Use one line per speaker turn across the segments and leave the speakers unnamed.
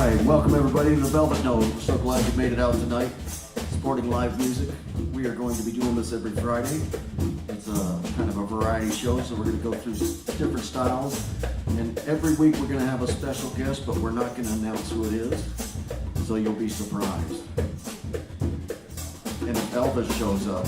right, welcome everybody to the Velvet Note. We're so glad you made it out tonight, supporting live music. We are going to be doing this every Friday. It's a kind of a variety show, so we're going to go through different styles. And every week we're going to have a special guest, but we're not going to announce who it is, so you'll be surprised. And if Elvis shows up.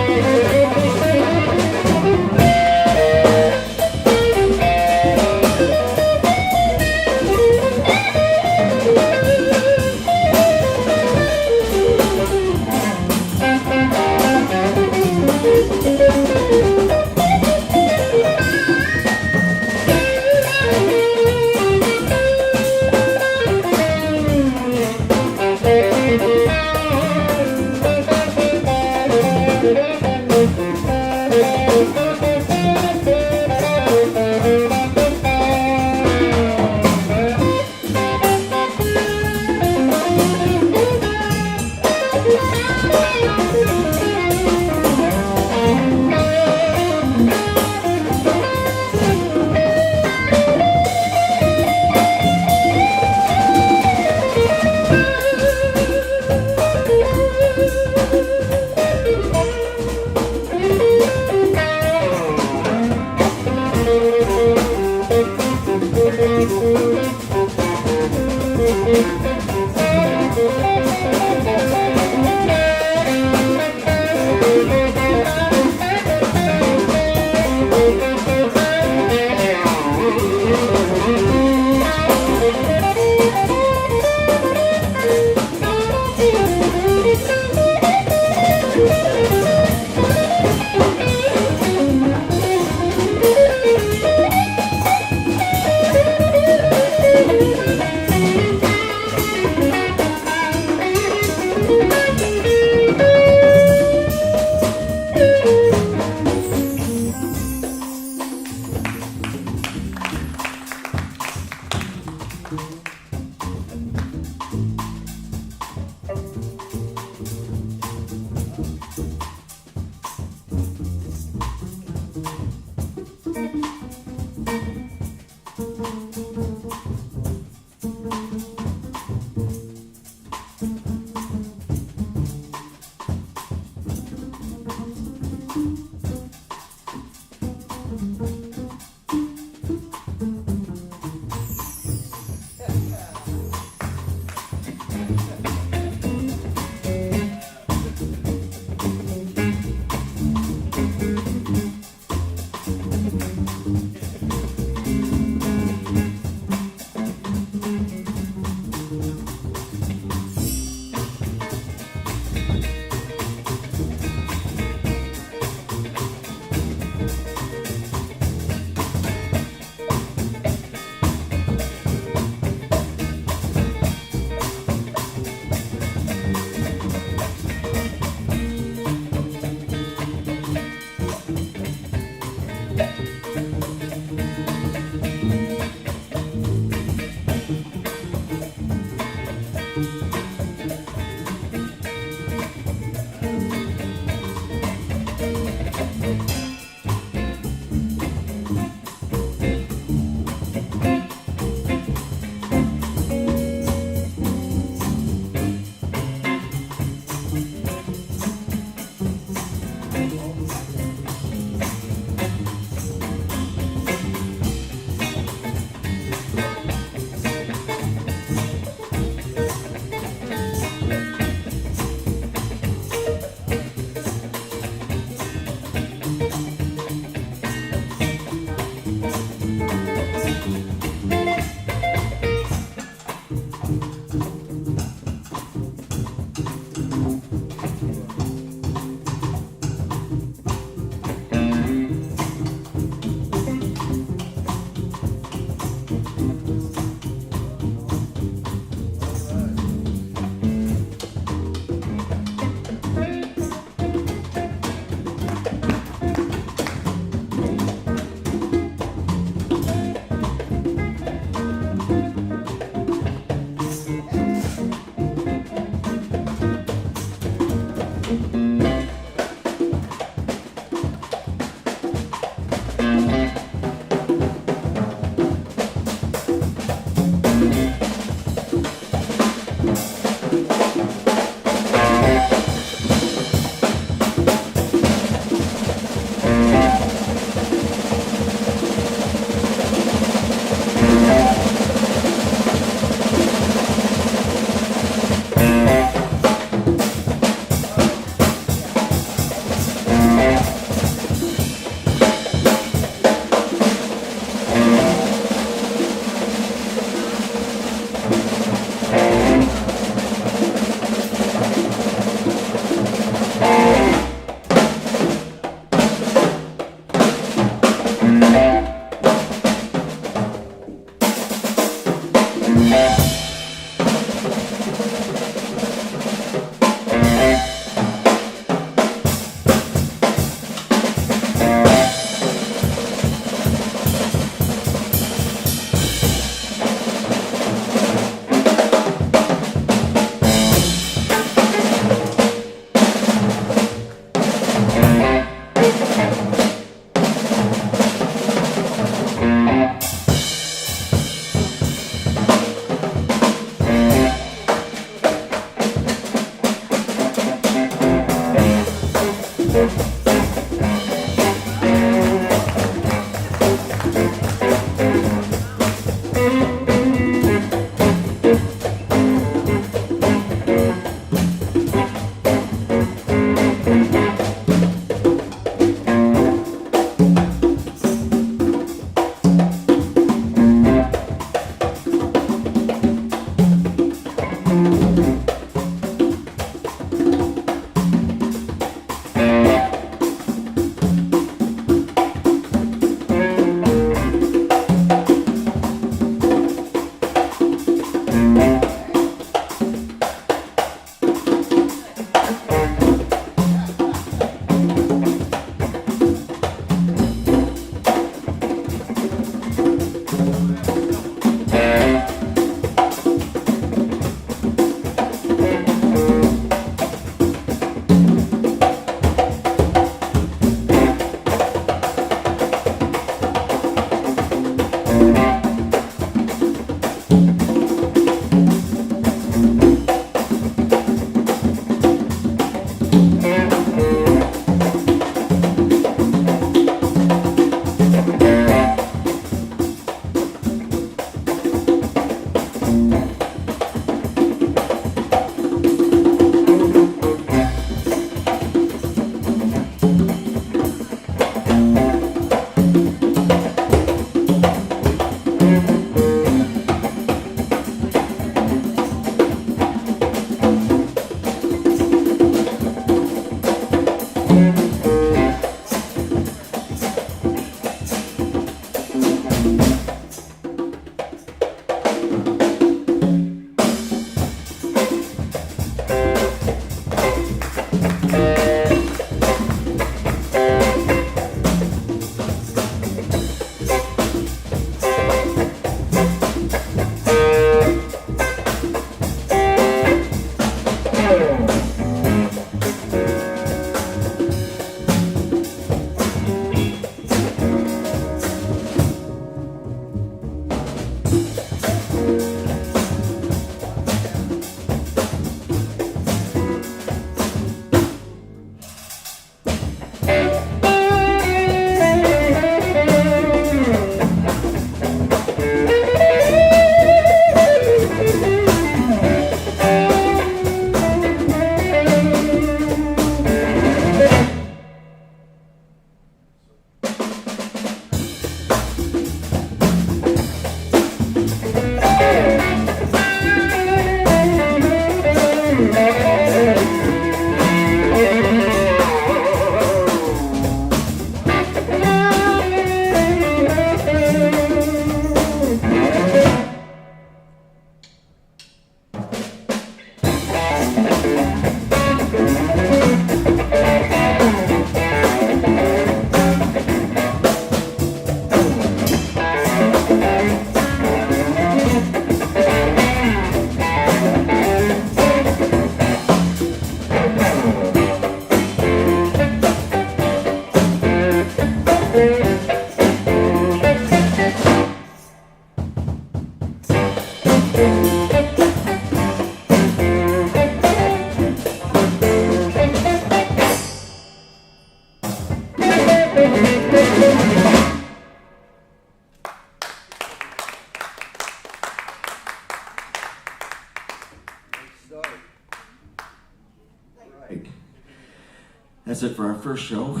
That's it for our first show.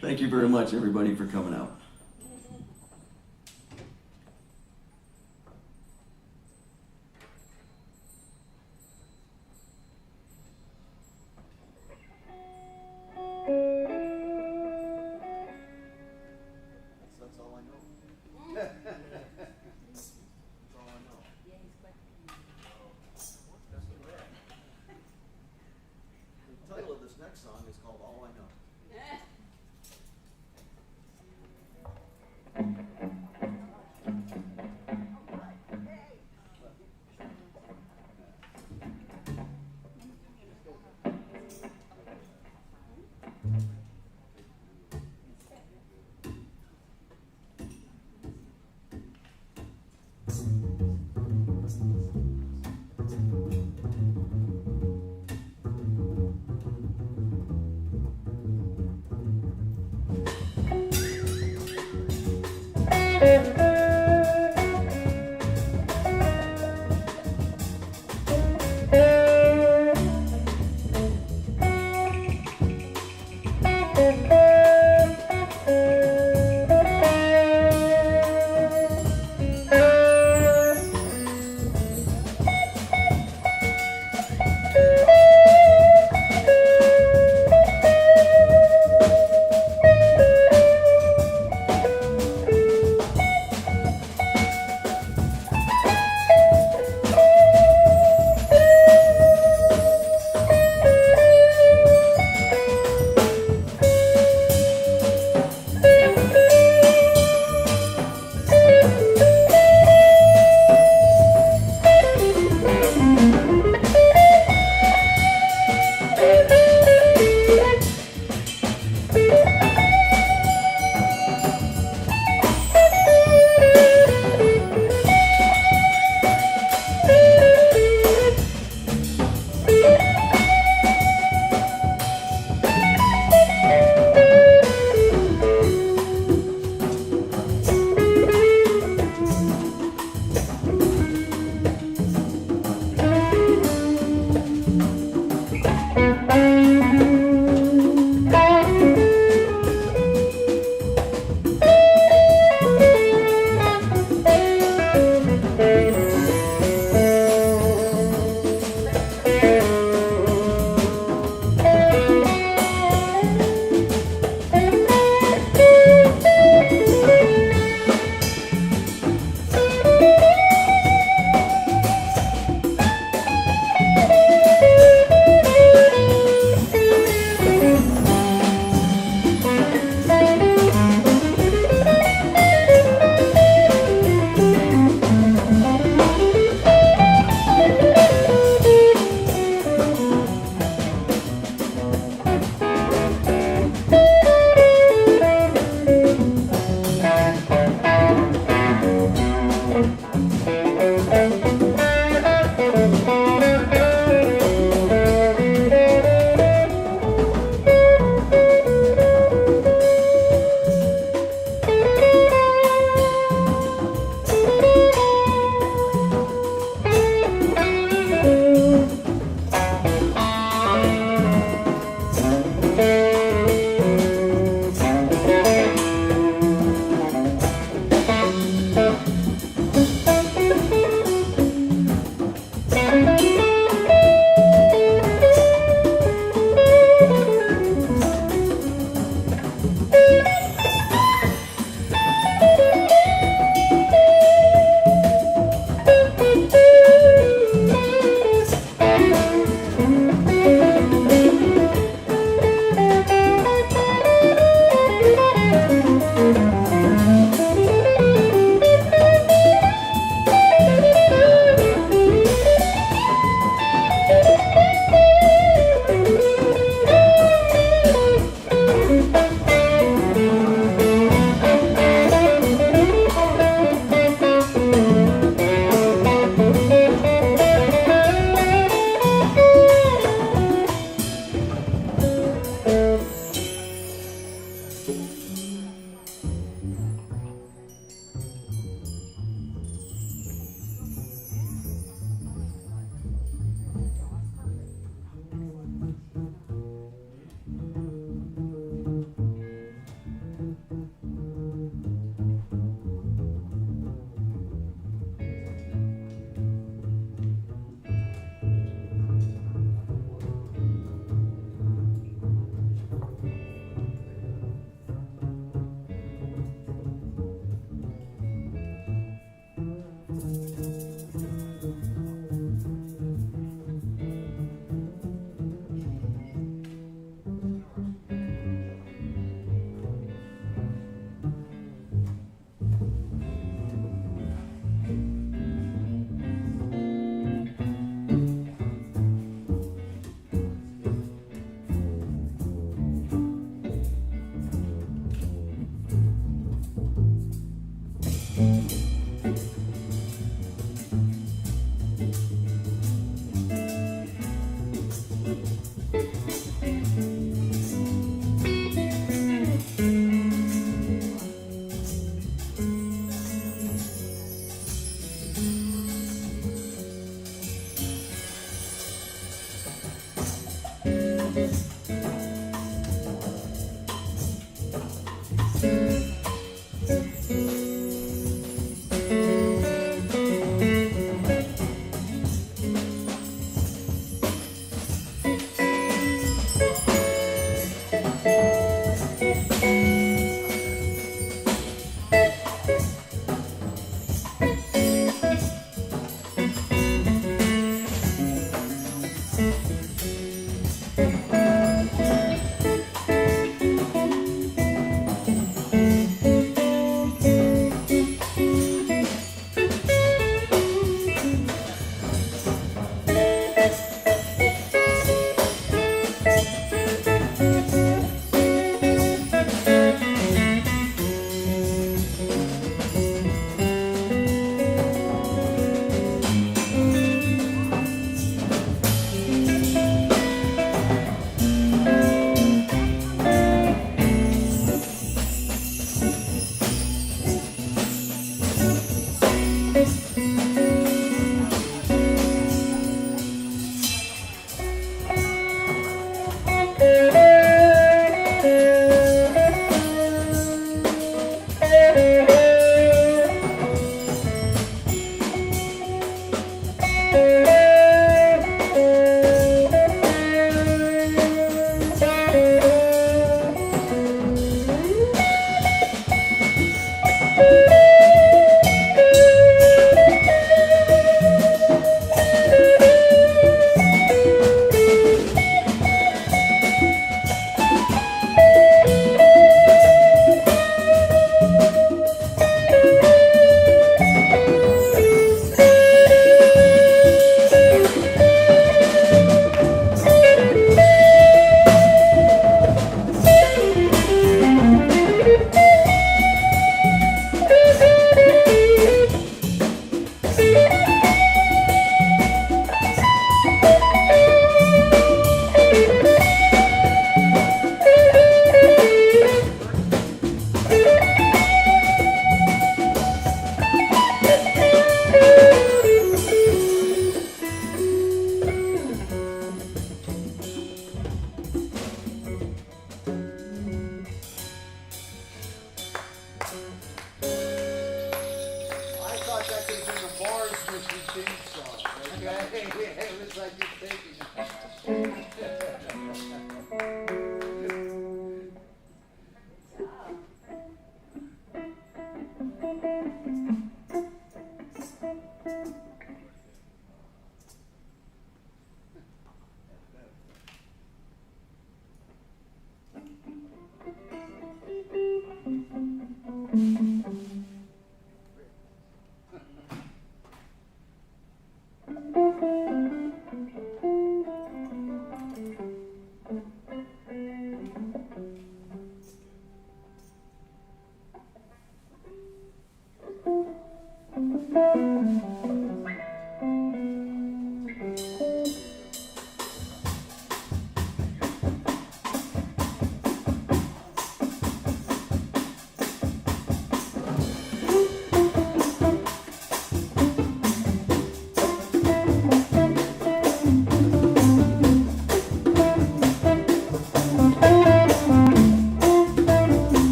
Thank you very much, everybody, for coming out. That's all I know. That's all I know. The title of this next song is called All I Know.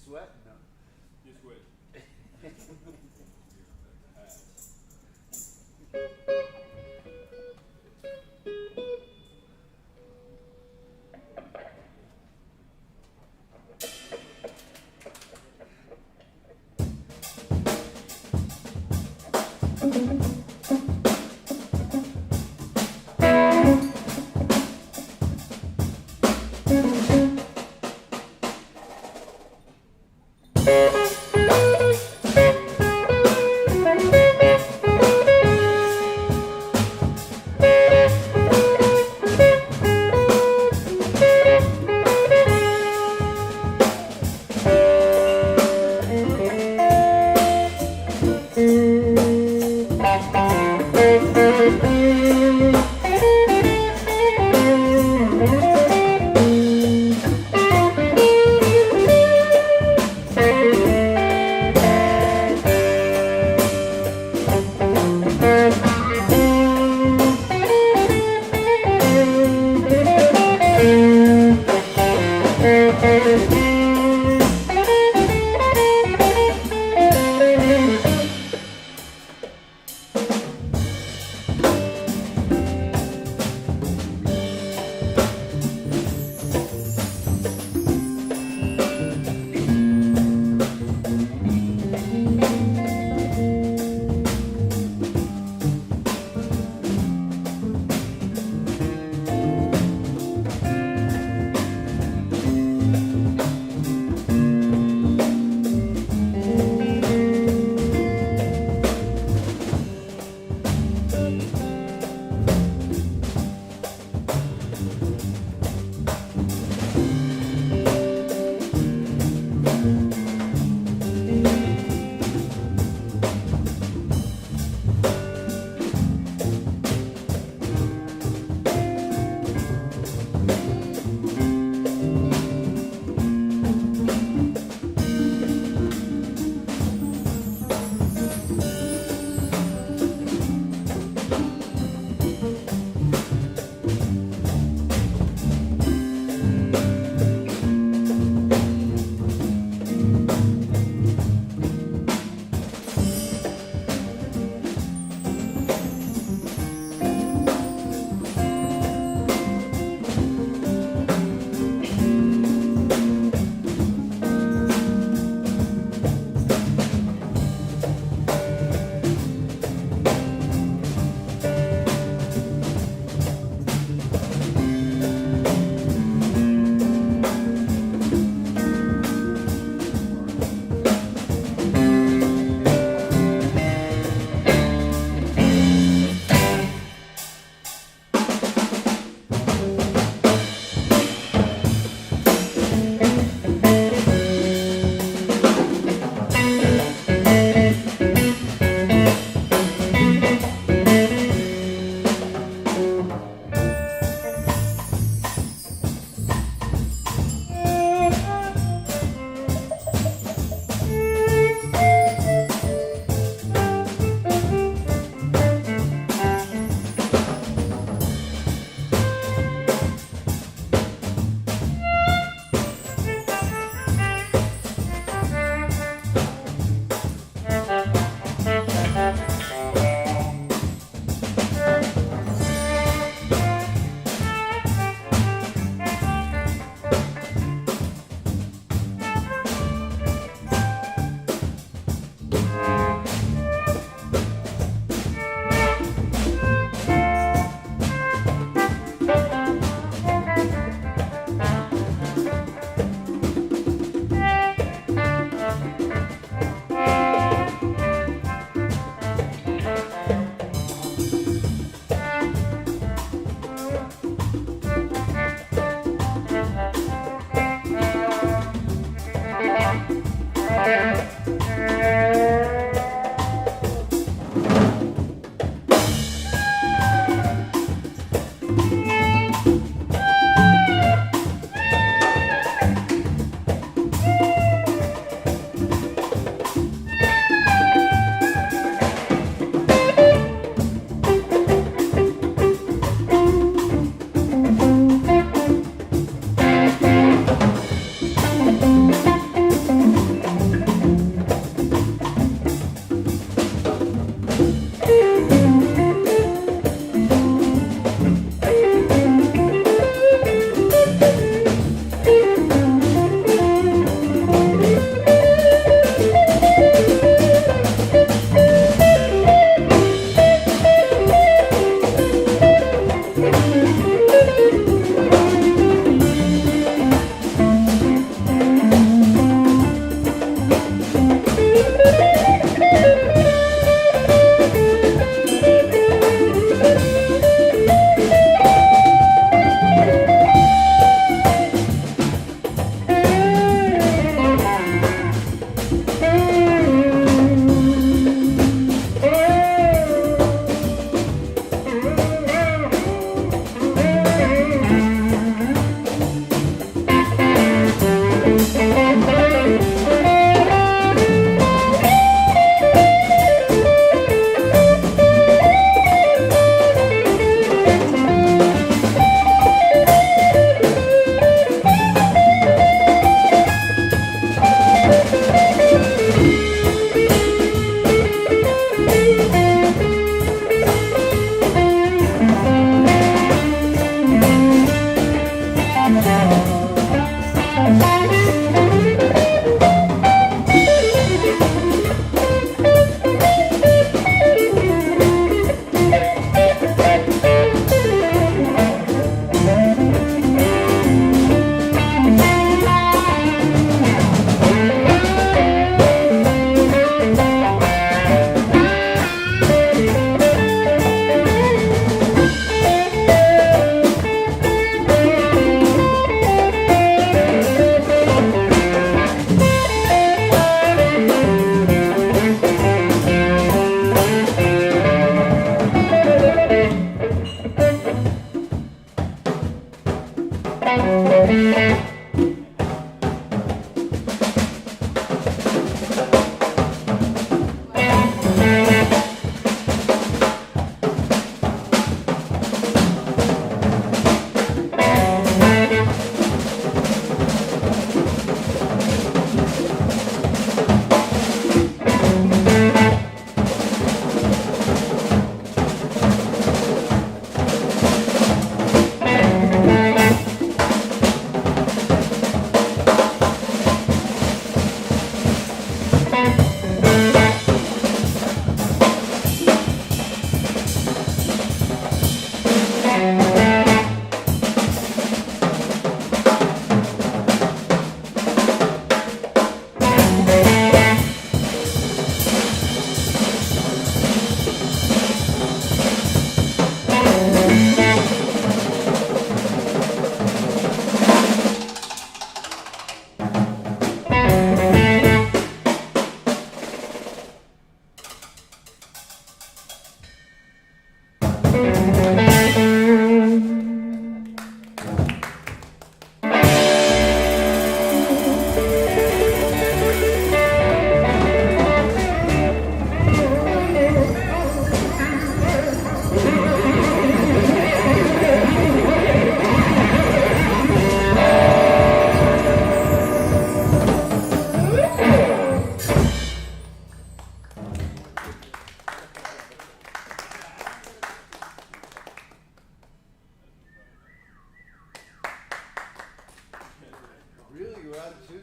sweating though.
Just wait.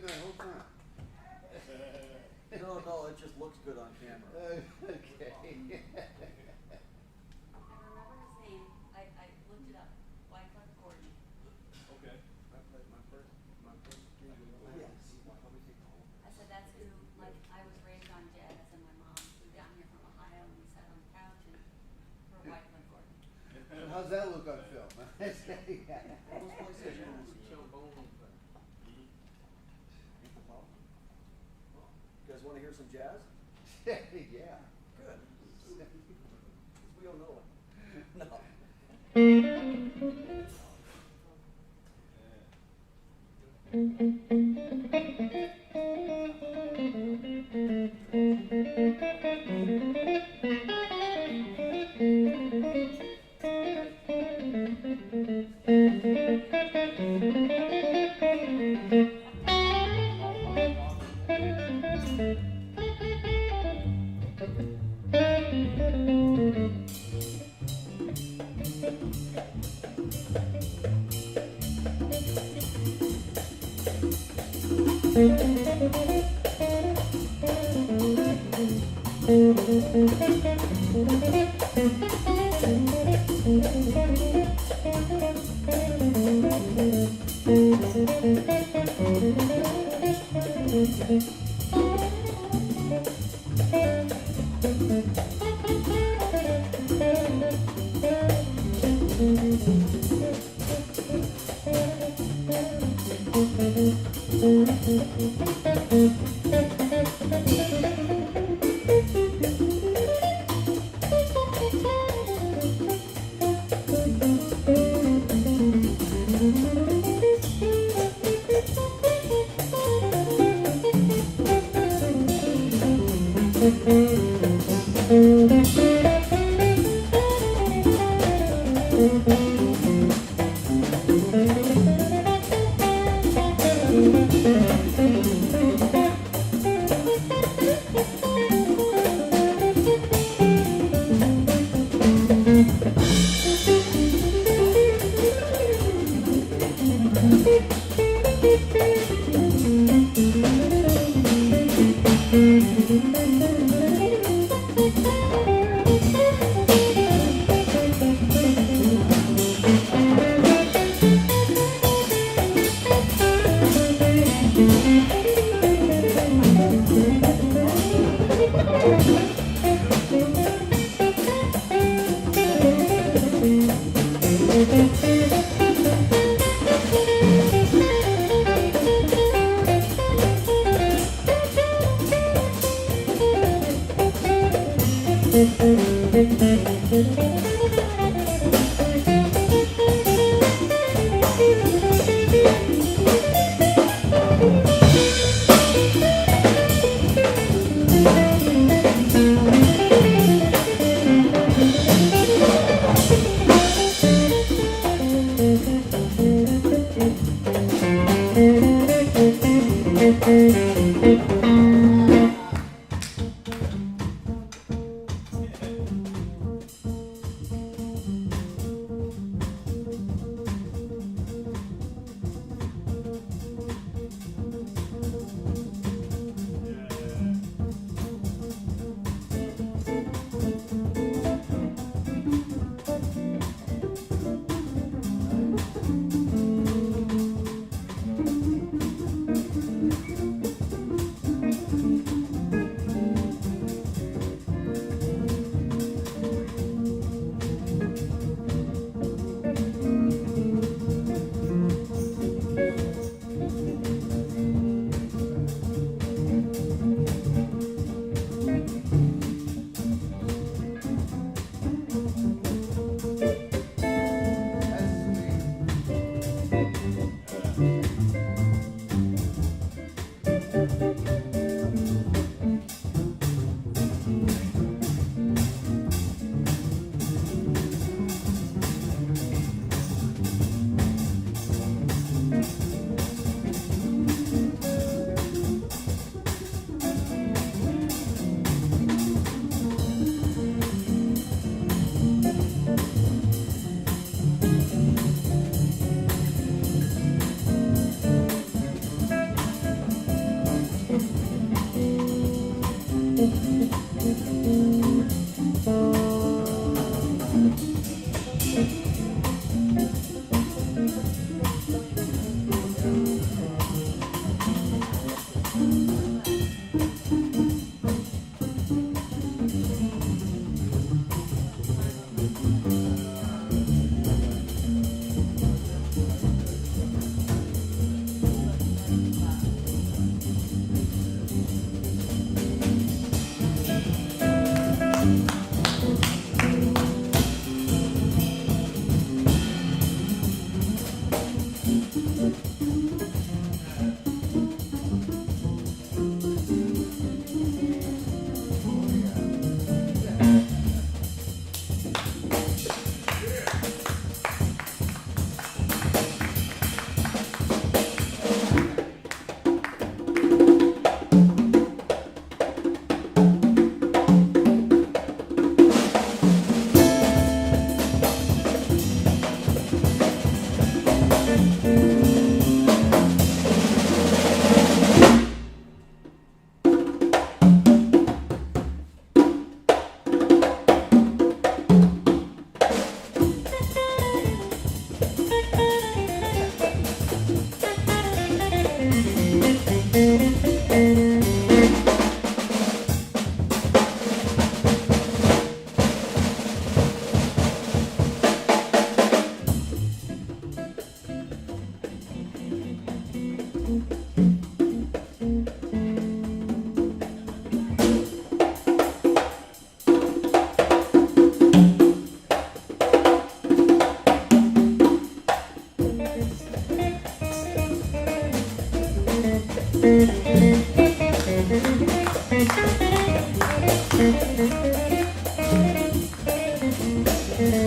that whole time.
No, it just looks good on camera.
Okay.
I remember his name. I looked it up. Wycliffe Gordon.
Okay.
I played my first gig in Atlanta.
Yes.
I said that's who, like, I was raised on jazz and my mom flew down here from Ohio and we sat on the couch and for Wycliffe Gordon.
How's that look on film?
Those places you guys want to hear some jazz?
Yeah.
Good. We don't know it. No.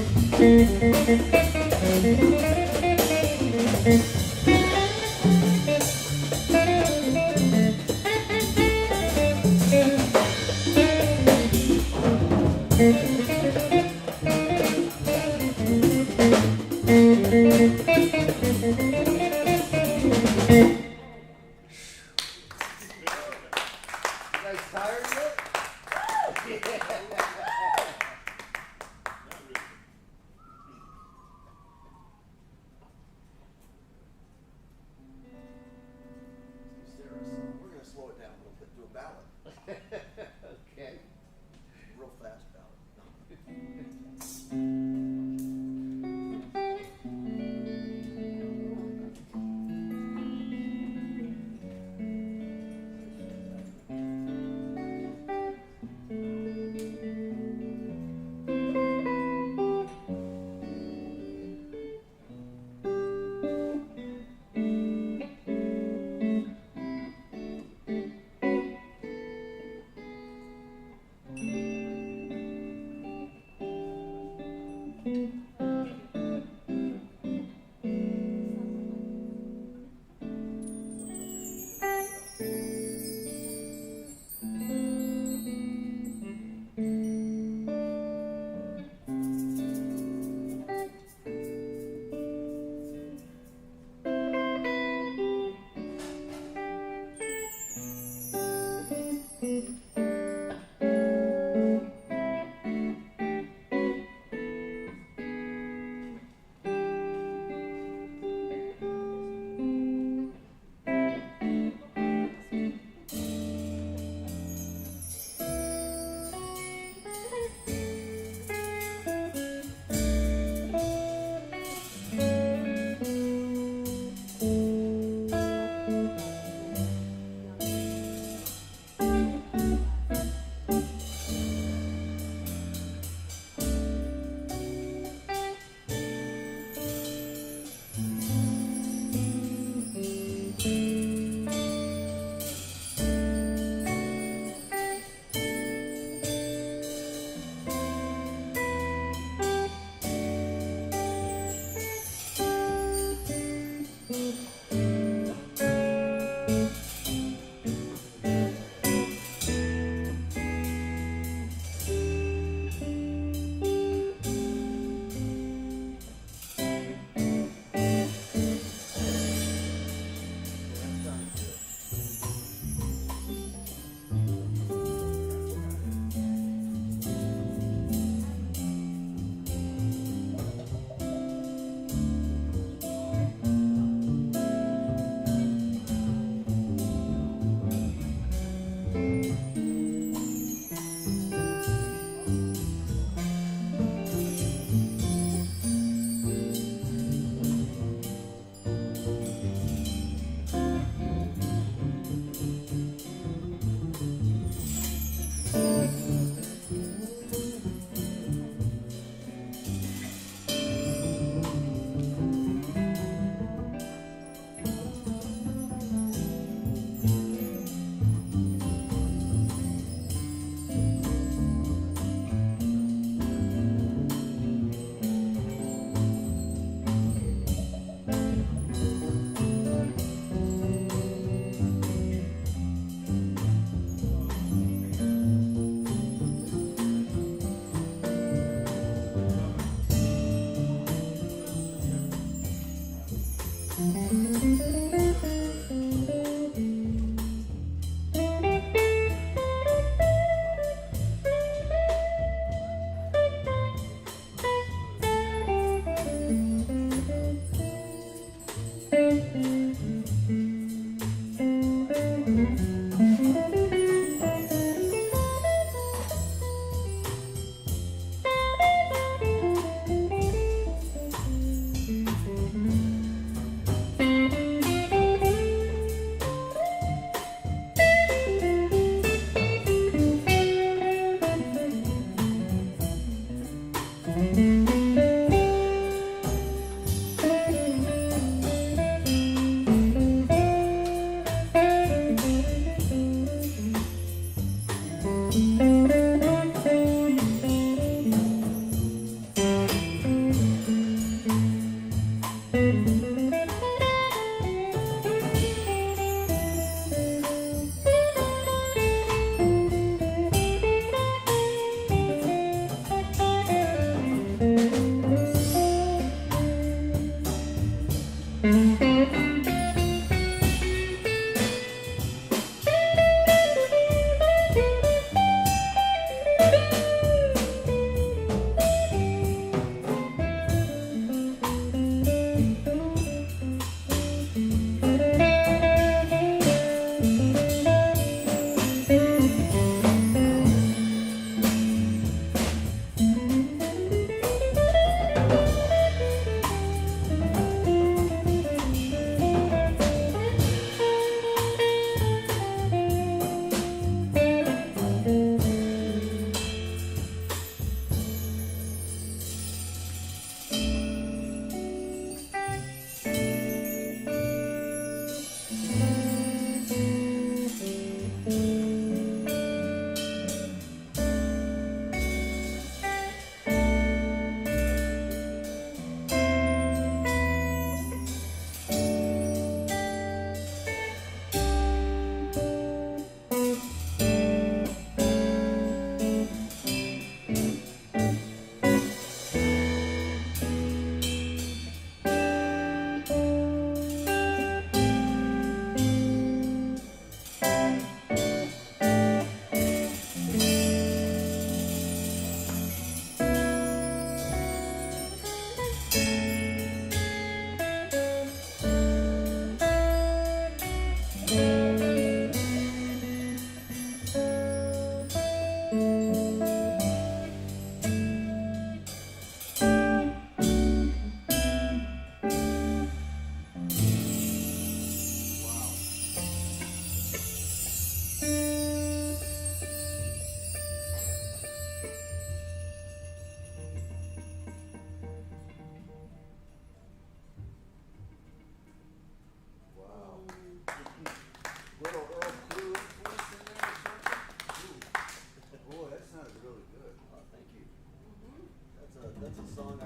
You guys tired yet?
We're gonna slow it down a little bit, do a ballad,
Okay.
real fast ballad.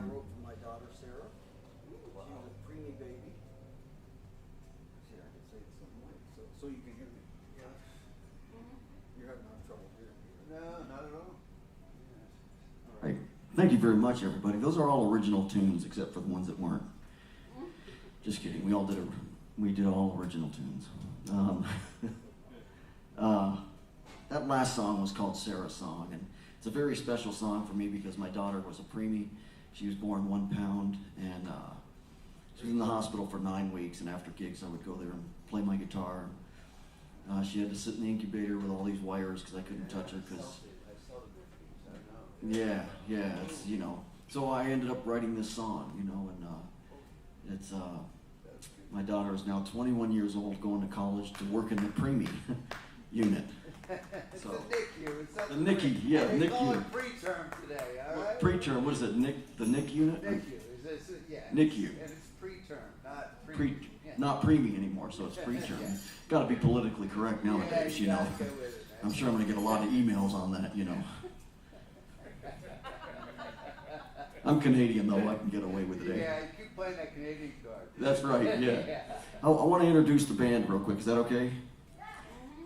I wrote for my daughter Sarah. She's a preemie baby. See, I can say something like so you can hear me. Yeah. You're having enough trouble hearing me.
No, not at all.
All right. Thank you very much, everybody. Those are all original tunes, except for the ones that weren't. Just kidding. We did all original tunes. That last song was called Sarah's Song, and it's a very special song for me because my daughter was a preemie. She was born 1 pound, and she was in the hospital for 9 weeks, and after gigs I would go there and play my guitar. She had to sit in the incubator with all these wires because I couldn't touch her because... Yeah, it's, you know. So I ended up writing this song, you know, and it's, my daughter is now 21 years old, going to college to work in the preemie unit.
It's
So,
the NICU. It's
the NICU, yeah,
They call
NICU.
it preterm today, all right?
Preterm, what is it, the NIC unit?
NICU. Yeah.
NICU.
And it's preterm, not
Pre,
yeah.
not preemie anymore, so it's preterm.
Yeah.
Gotta be politically correct nowadays, you know.
gotta go with it, man.
I'm sure I'm gonna get a lot of emails on that, you know. I'm Canadian though, I can get away with it.
Yeah, you keep playing that Canadian card.
That's right, yeah. I want to introduce the band real quick, is that okay?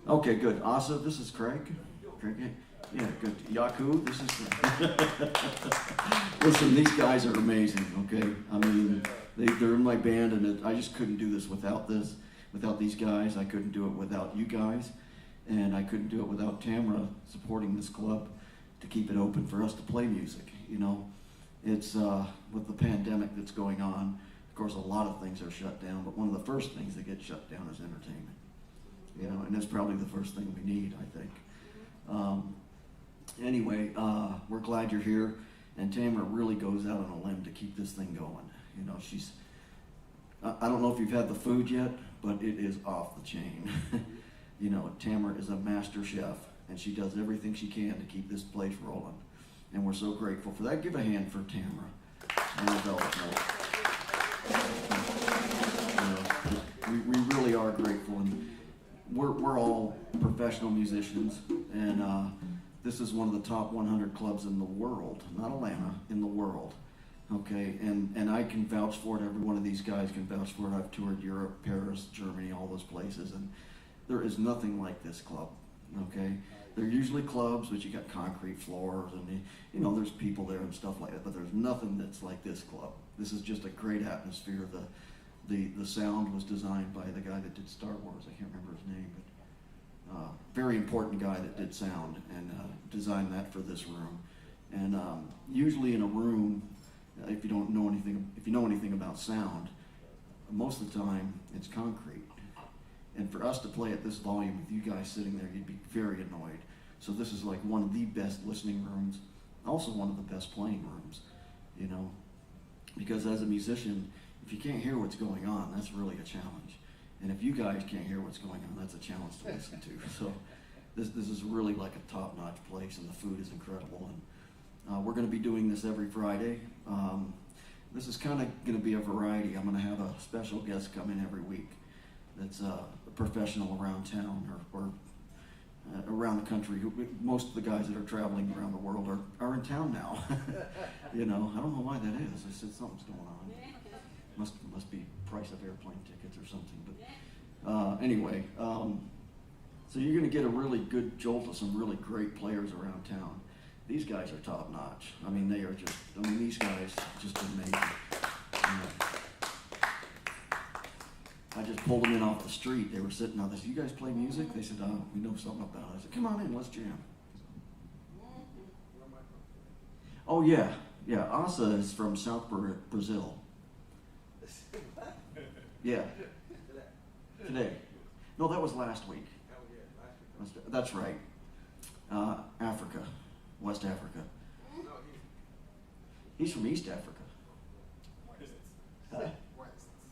Okay, good. Asa, this is Craig. Craig, yeah, good. Yaku, this is... Listen, these guys are amazing, okay? I mean, they're in my band, and I just couldn't do this without these guys. I couldn't do it without you guys, and I couldn't do it without Tamara supporting this club to keep it open for us to play music, you know? It's, with the pandemic that's going on, of course, a lot of things are shut down, but one of the first things that get shut down is entertainment. You know, and that's probably the first thing we need, I think. Anyway, we're glad you're here, and Tamara really goes out on a limb to keep this thing going. You know, she's, I don't know if you've had the food yet, but it is off the chain. You know, Tamara is a master chef, and she does everything she can to keep this place rolling. And we're so grateful for that. Give a hand for Tamara and the Velvet Note. We really are grateful, and we're all professional musicians, and this is one of the top 100 clubs in the world, not Atlanta, in the world. Okay, and I can vouch for it. Every one of these guys can vouch for it. I've toured Europe, Paris, Germany, all those places, and there is nothing like this club. Okay, they're usually clubs, but you got concrete floors, and you know there's people there and stuff like that. But there's nothing that's like this club. This is just a great atmosphere. The sound was designed by the guy that did Star Wars. I can't remember his name, but very important guy that did sound and designed that for this room. And usually in a room, if you know anything about sound, most of the time it's concrete. And for us to play at this volume with you guys sitting there, you'd be very annoyed. So this is like one of the best listening rooms, also one of the best playing rooms, you know, because as a musician, if you can't hear what's going on, that's really a challenge. And if you guys can't hear what's going on, that's a challenge to listen to. So this is really like a top-notch place, and the food is incredible. And we're going to be doing this every Friday. This is kind of going to be a variety. I'm going to have a special guest come in every week that's a professional around town or around the country. Most of the guys that are traveling around the world are in town now. You know, I don't know why that is. I said something's going on. Must be price of airplane tickets or something. But anyway, so you're going to get a really good jolt of some really great players around town. These guys are top notch. I mean, they are just. I mean, these guys just amazing. I just pulled them in off the street. They were sitting out there. I said, "You guys play music?" They said, "We know something about it." I said, "Come on in, let's jam." Oh yeah. Asa is from South Brazil. Yeah. Today. No, that was last week. That's right. Africa. West Africa. He's from East Africa.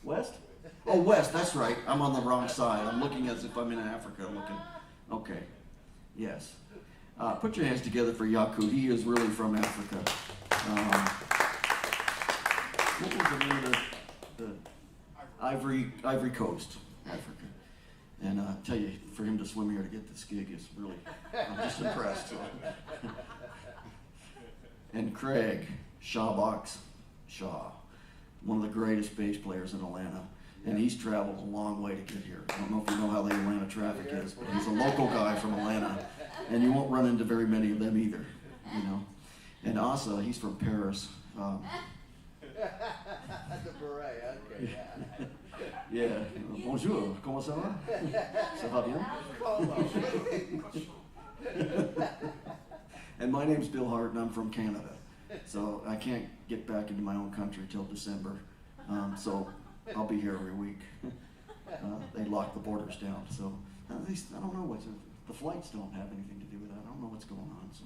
West? Oh, West, that's right. I'm on the wrong side. I'm looking as if I'm in Africa. Okay. Yes. Put your hands together for Yaku. He is really from Africa. What was the name of the Ivory Coast, Africa? And I tell you, for him to swim here to get this gig is really, I'm just impressed. And Craig Shawbox, Shaw, one of the greatest bass players in Atlanta. And he's traveled a long way to get here. I don't know if you know how the Atlanta traffic is, but he's a local guy from Atlanta. And you won't run into very many of them either, you know. And Asa, he's from Paris.
The beret, okay, yeah.
Yeah. Bonjour, comment ça va? Ça va bien? And my name's Bill Hart, and I'm from Canada. So I can't get back into my own country till December. So I'll be here every week. They lock the borders down, so at least I don't know what the flights don't have anything to do with that. I don't know what's going on. So,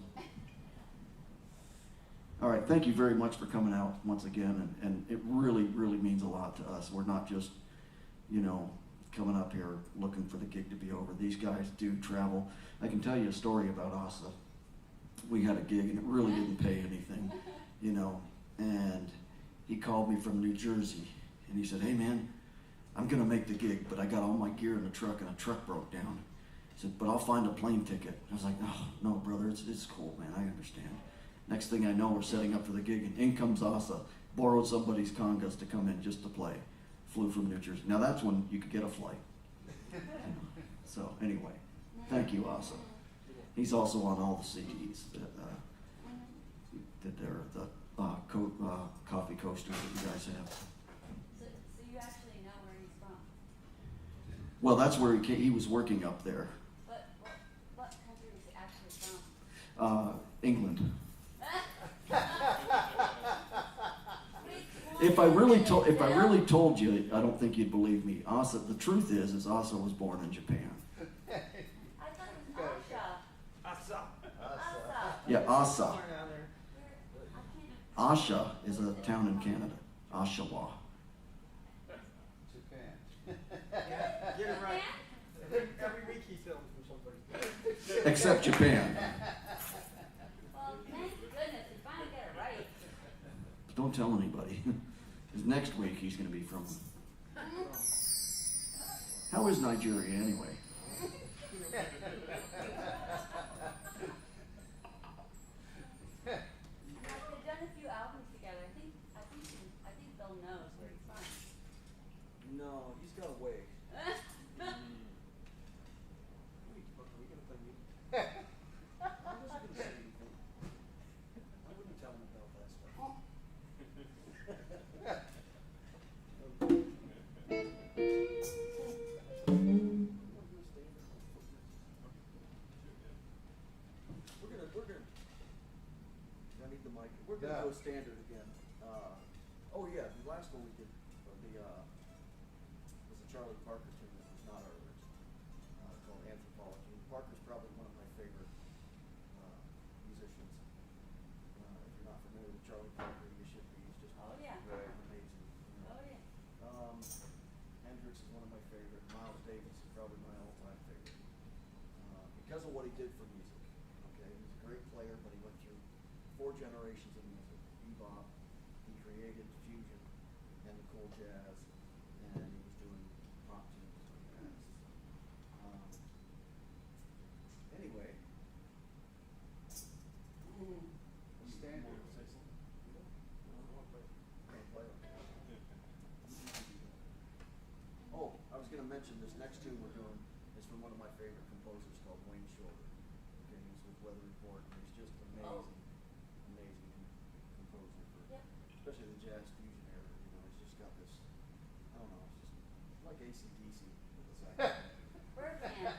all right, thank you very much for coming out once again, and it really, really means a lot to us. We're not just, you know, coming up here looking for the gig to be over. These guys do travel. I can tell you a story about Asa. We had a gig, and it really didn't pay anything, you know, and he called me from New Jersey. And he said, hey man, I'm gonna make the gig, but I got all my gear in the truck and a truck broke down. He said, but I'll find a plane ticket. I was like, oh, no brother, it's cool, man, I understand. Next thing I know, we're setting up for the gig, and in comes Asa, borrowed somebody's congas to come in just to play. Flew from New Jersey. Now that's when you could get a flight. You know. So anyway, thank you, Asa. He's also on all the CDs that they're the coffee coasters that you guys have.
So you actually know where he's from?
Well, that's where he was working up there.
What country is he actually from?
England. If I really told you, I don't think you'd believe me. Asa, the truth is Asa was born in Japan.
I thought it was Asha. Asa.
Yeah, Asa.
I can't.
Asha is a town in Canada. Oshawa.
Japan.
Get it right. Every week he sells from somebody.
Except Japan.
Well, thank goodness, he finally got it right.
But don't tell anybody. Because next week he's going to be from... How is Nigeria anyway?
They've done a few albums together. I think Bill knows where he's from.
No, he's got a way. Are we gonna play music? I wasn't gonna say anything. I wouldn't tell him about that stuff. We're gonna. I need the mic. We're gonna go standard again. Oh yeah, the last one we did, was a Charlie Parker tune that was not ours, called Anthropology. Parker's probably one of my favorite musicians. If you're not familiar with Charlie Parker, you should be. He's just
Oh, yeah.
amazing. You know.
Oh yeah.
Hendrix is one of my favorite. Miles Davis is probably my all-time favorite because of what he did for music. Okay, he was a great player, but he went through 4 generations of music. Bebop, he created fusion and the cool jazz, and he was doing pop tunes and jazz. Anyway,
Standard.
say something? Can't play it. Oh, I was going to mention this next tune we're doing is from one of my favorite composers called Wayne Shorter. Okay, he's with Weather Report, and he's just amazing composer for, especially the jazz fusion era. You know, he's just got this, I don't know, it's just like AC/DC with the saxophone.
Birdman.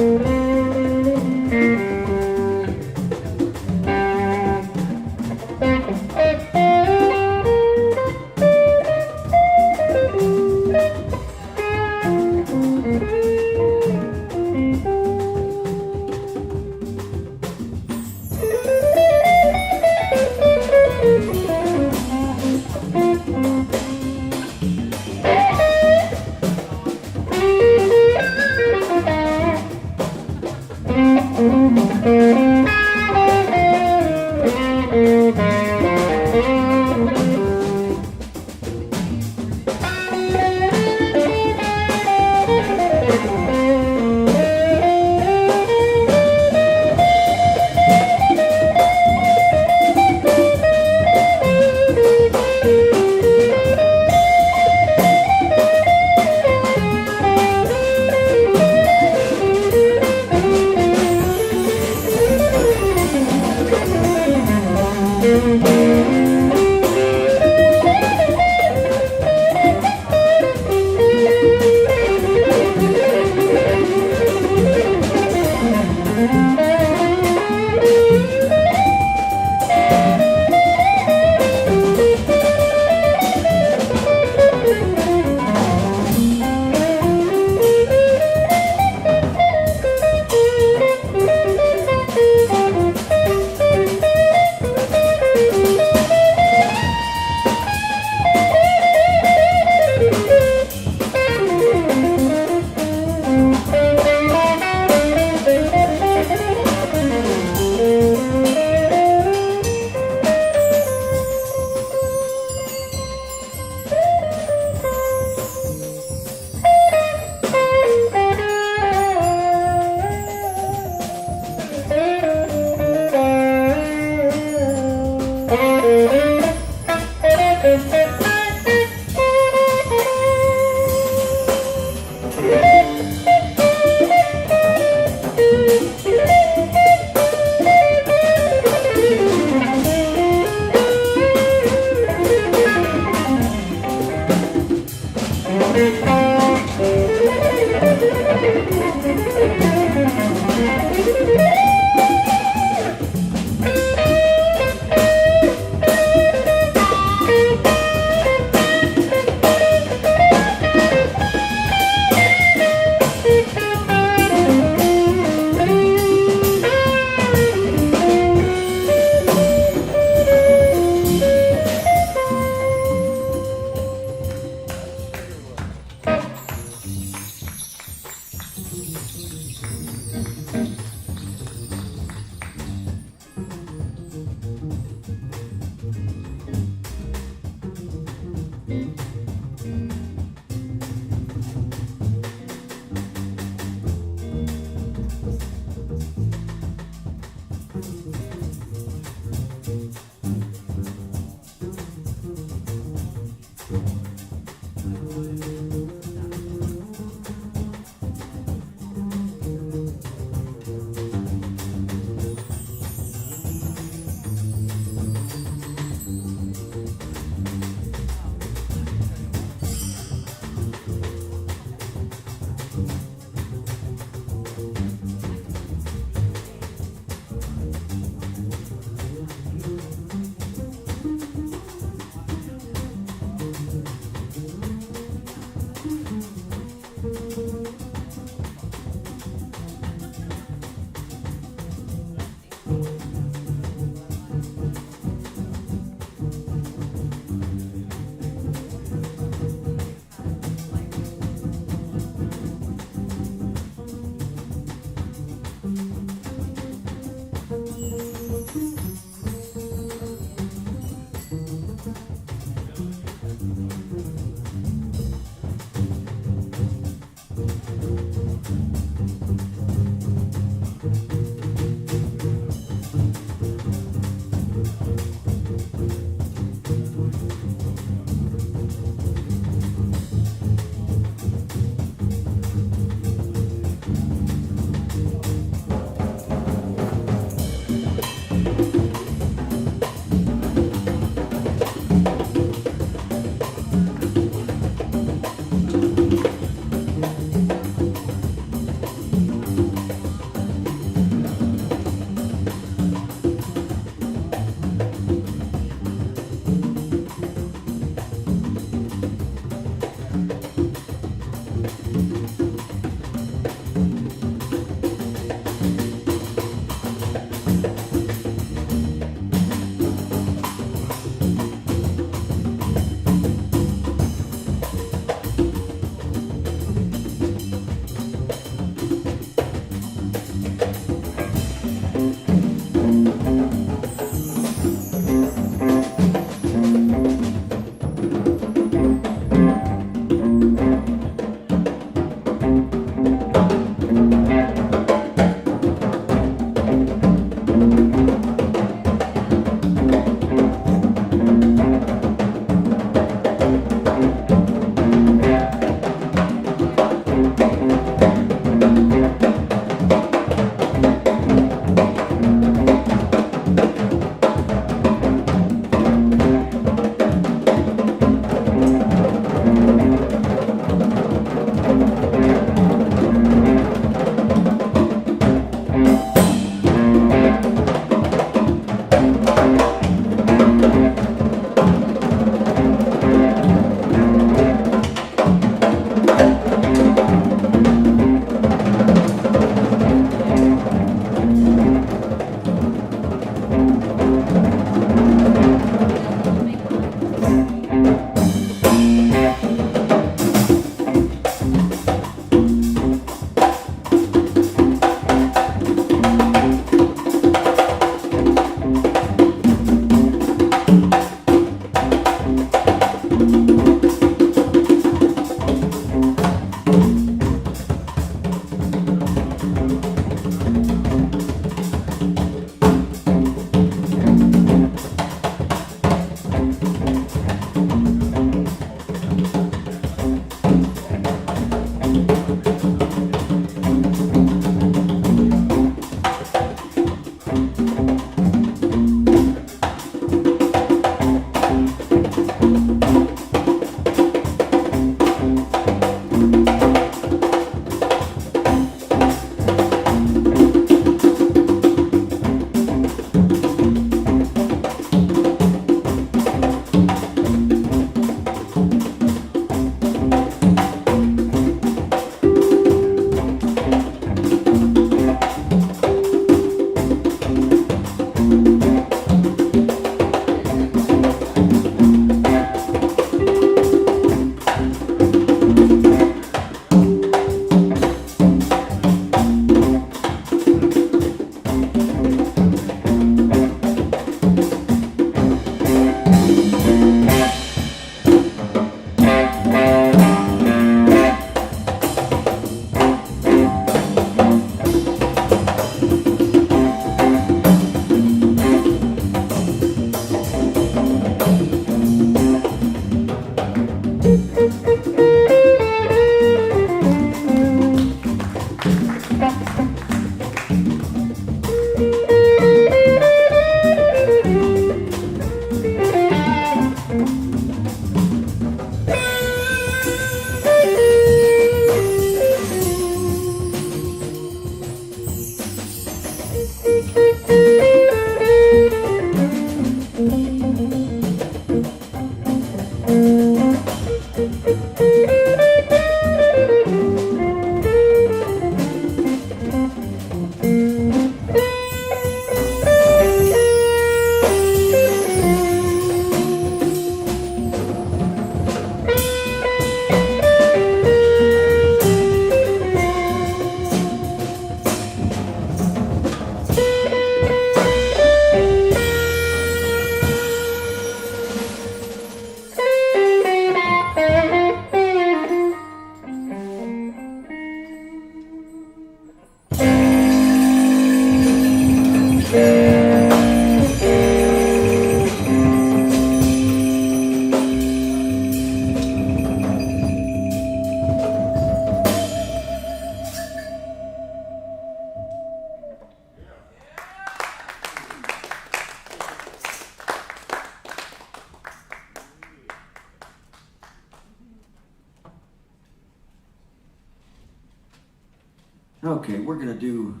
Okay, we're gonna do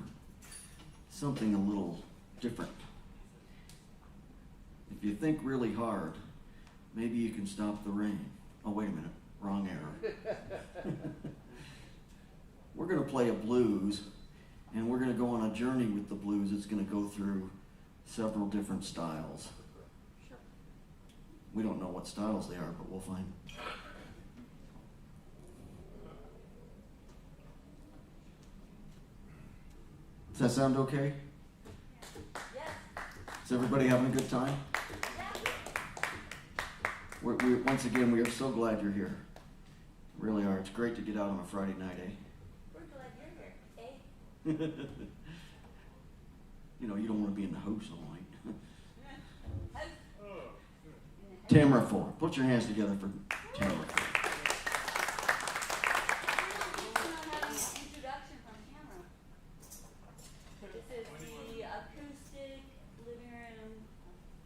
something a little different. If you think really hard, maybe you can stop the rain. Oh, wait a minute, wrong error. We're gonna play a blues, and we're gonna go on a journey with the blues. It's gonna go through several different styles. We don't know what styles they are, but we'll find. Does that sound okay?
Yes.
Is everybody having a good time? Once again, we are so glad you're here. Really are. It's great to get out on a Friday night, eh?
We're glad you're here. Eh?
You know, you don't want to be in the house all night. Tamara 4. Put your hands together for Tamara 4.
Introduction from Tamara. This is the acoustic living room,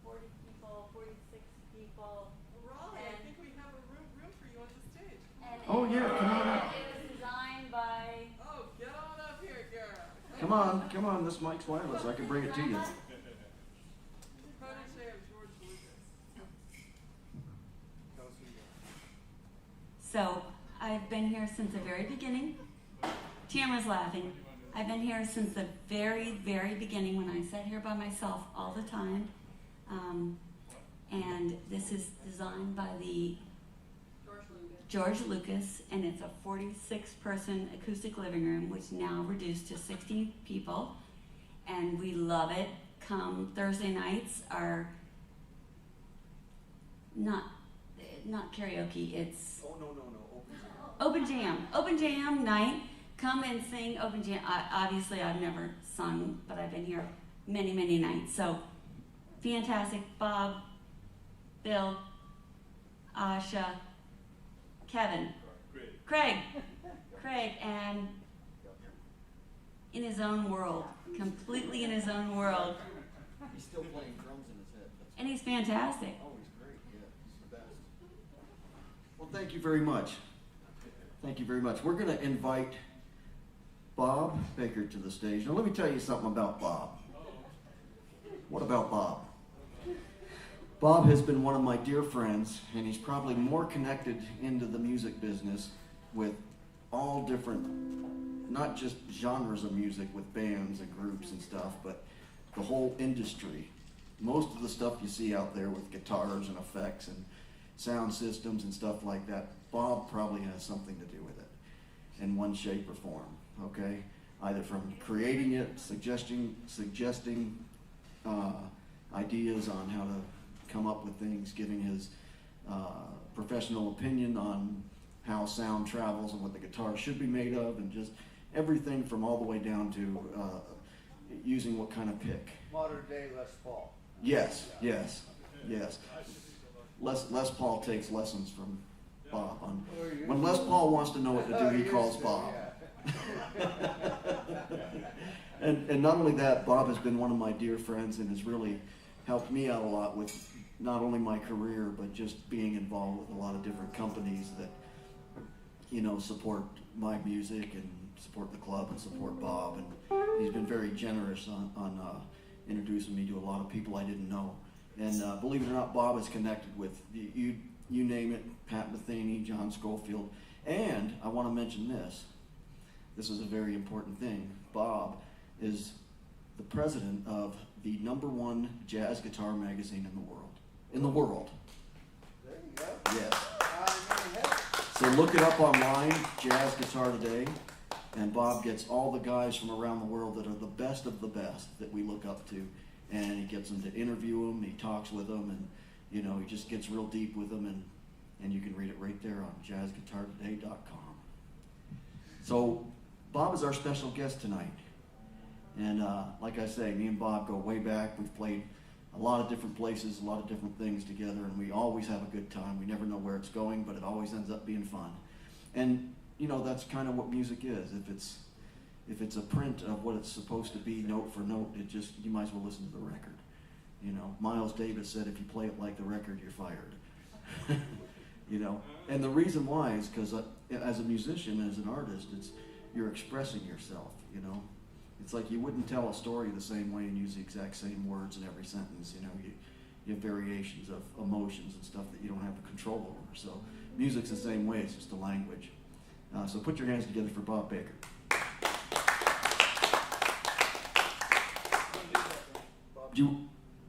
40 people, 46 people.
Raleigh, I think we have a room for you on the stage.
And
Oh, yeah, come on up.
It was designed by.
Oh, get on up here, girl.
Come on, this mic's wireless. I can bring it to you.
Protege of George Lucas. Tell us who you
So I've been here since the very beginning. Tamara's laughing. I've been here since the very, very beginning when I sat here by myself all the time. And this is designed by the George Lucas, and it's a 46-person acoustic living room, which now reduced to 60 people. And we love it. Come Thursday nights are not karaoke, it's
Oh, no, open jam.
open jam night. Come and sing open jam. Obviously, I've never sung, but I've been here many, many nights. So fantastic. Bob, Bill, Asha, Kevin, Craig, and in his own world, completely in his own world.
He's still playing drums in his head.
And he's fantastic.
Oh, he's great. Yeah, he's the best.
Well, thank you very much. Thank you very much. We're going to invite Bob Baker to the stage. Now, let me tell you something about Bob. What about Bob? Bob has been one of my dear friends, and he's probably more connected into the music business with all different, not just genres of music with bands and groups and stuff, but the whole industry. Most of the stuff you see out there with guitars and effects and sound systems and stuff like that, Bob probably has something to do with it in one shape or form, okay? Either from creating it, suggesting ideas on how to come up with things, giving his professional opinion on how sound travels and what the guitar should be made of, and just everything from all the way down to using what kind of pick.
Modern day Les Paul.
Yes. Les Paul takes lessons from Bob. When Les Paul wants to know what to do, he calls Bob. And not only that, Bob has been one of my dear friends and has really helped me out a lot with not only my career, but just being involved with a lot of different companies that, support my music and support the club and support Bob. And he's been very generous on introducing me to a lot of people I didn't know. And believe it or not, Bob is connected with, you name it, Pat Metheny, John Schofield. And I want to mention this. This is a very important thing. Bob is the president of the #1 jazz guitar magazine in the world.
There you go.
Yes.
Hey.
So look it up online, Jazz Guitar Today, and Bob gets all the guys from around the world that are the best of the best that we look up to, and he gets them to interview them, he talks with them, and he just gets real deep with them, and you can read it right there on jazzguitartoday.com. So Bob is our special guest tonight. And like I say, me and Bob go way back. We've played a lot of different places, a lot of different things together, and we always have a good time. We never know where it's going, but it always ends up being fun. And that's kind of what music is. If it's a print of what it's supposed to be, note for note, you might as well listen to the record. Miles Davis said, if you play it like the record, you're fired. And the reason why is because as a musician, as an artist, you're expressing yourself, you know. It's like you wouldn't tell a story the same way and use the exact same words in every sentence, you know. You have variations of emotions and stuff that you don't have control over. So music's the same way, it's just a language. So put your hands together for Bob Baker. Do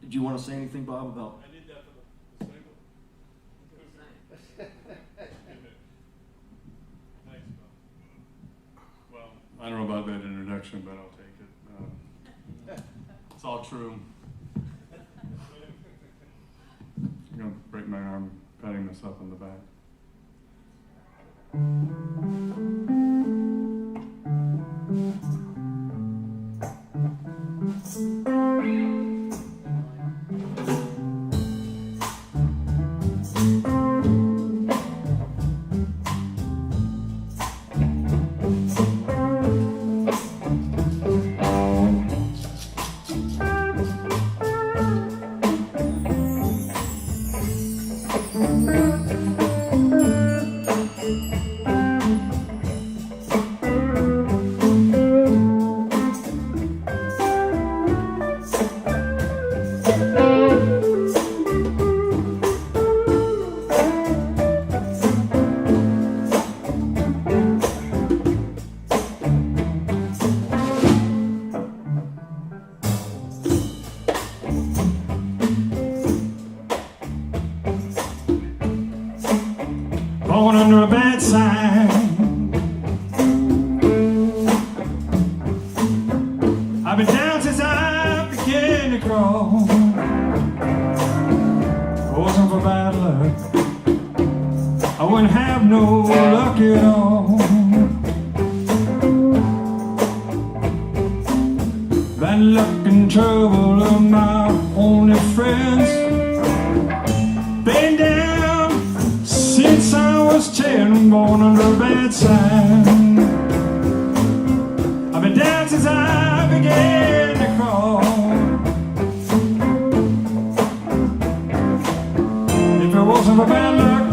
you want to say anything, Bob, about?
I did that for the single. Thanks, Bob. Well, I don't know about that introduction, but I'll take it. It's all true. I'm going to break my arm patting myself on the back. Born under a bad sign, I've been down since I began to crawl. If it wasn't for bad luck, I wouldn't have no luck at all. Bad luck and trouble are my only friends. Been down since I was 10, born under a bad sign. I've been down since I began to crawl. If it wasn't for bad luck,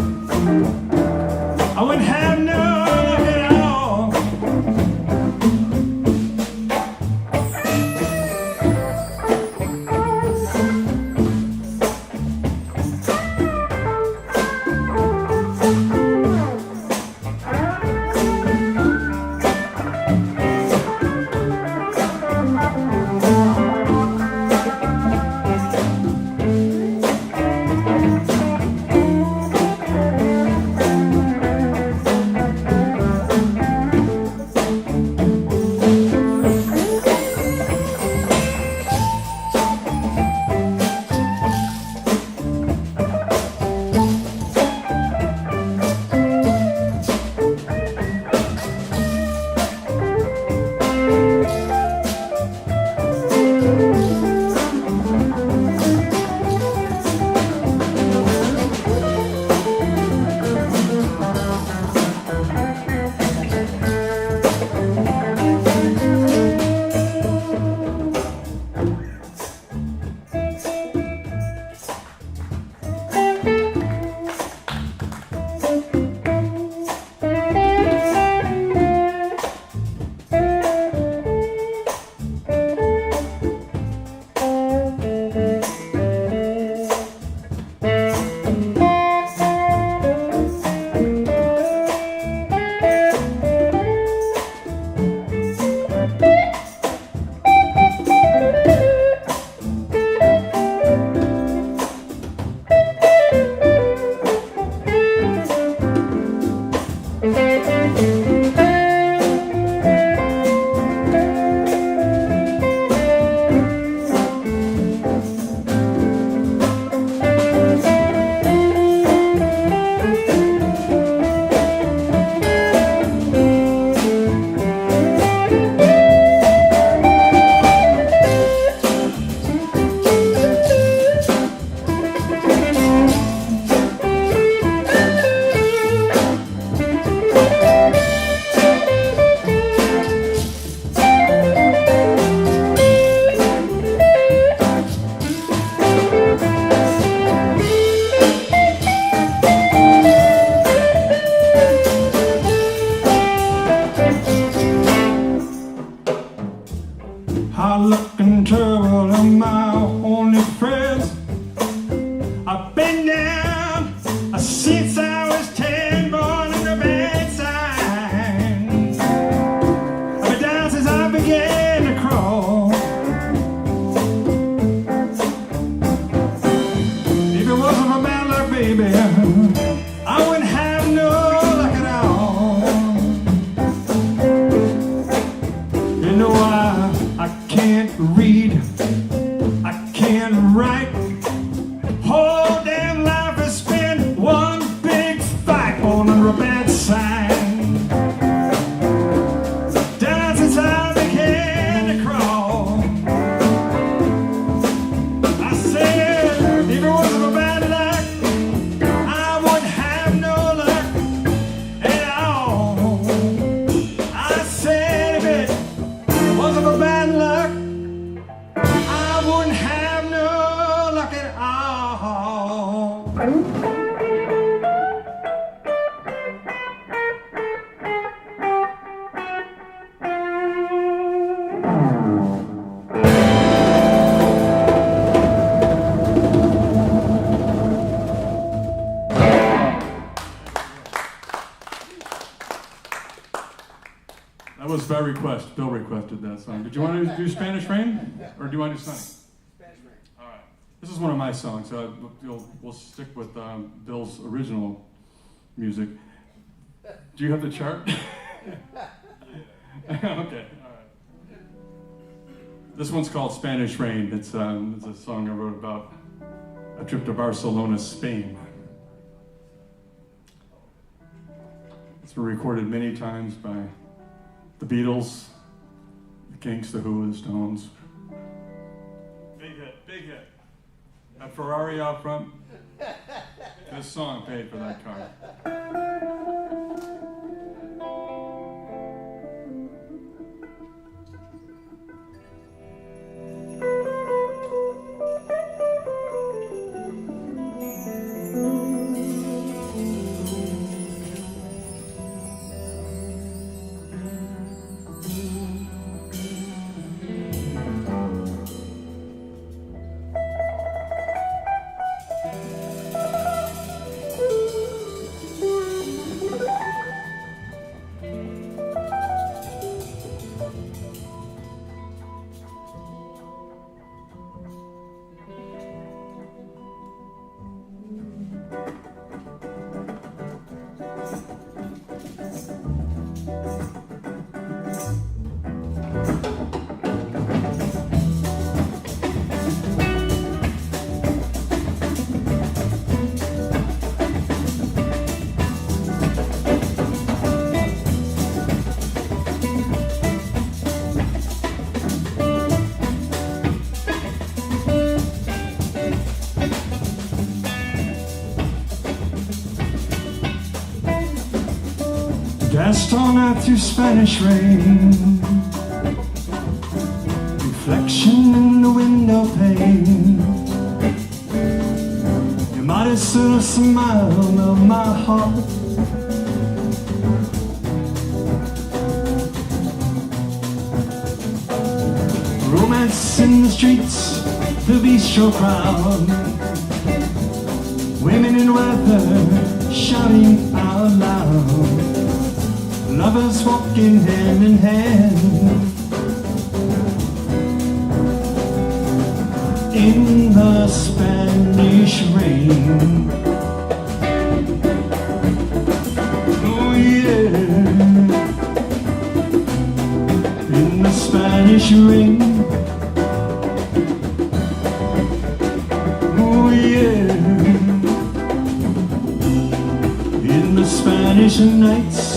I wouldn't have no luck at all. Since I was 10, born on the bad side. I've been down since I began to crawl. If it wasn't for bad luck, baby, I wouldn't have no luck at all. You know I can't read, I can't write. Whole damn life has been one big fight on a bad sign. Down since I began to crawl. I said, if it wasn't for bad luck, I wouldn't have no luck at all. I said, if it wasn't for bad luck, I wouldn't have no luck at all. That was by request. Bill requested that song. Did you want to do Spanish Rain? Or do you want to do Sunny?
Spanish Rain.
All right. This is one of my songs. So we'll stick with Bill's original music. Do you have the chart? Okay. All right. This one's called Spanish Rain. It's a song I wrote about a trip to Barcelona, Spain. It's been recorded many times by the Beatles, the Kinks, the Who, the Stones. Big hit, big hit. That Ferrari out front. This song paid for that car. Danced all night through Spanish rain, reflection in the window pane. Your modest little smile of my heart. Romance in the streets, the bistro crowd. Women in weather shouting out loud. Lovers walking hand in hand in the Spanish rain. Oh yeah, in the Spanish rain. Oh yeah, in the Spanish nights.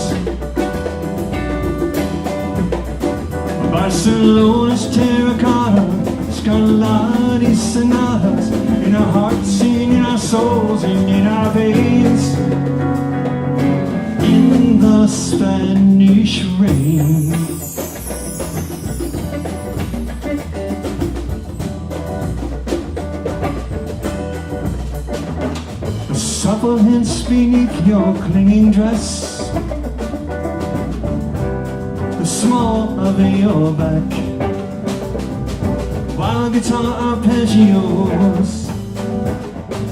Barcelona's terracotta, Scarlatti sonatas, in our hearts, in our souls, and in our veins, in the Spanish rain. The supple hints beneath your clinging dress, small of your back, while guitar arpeggios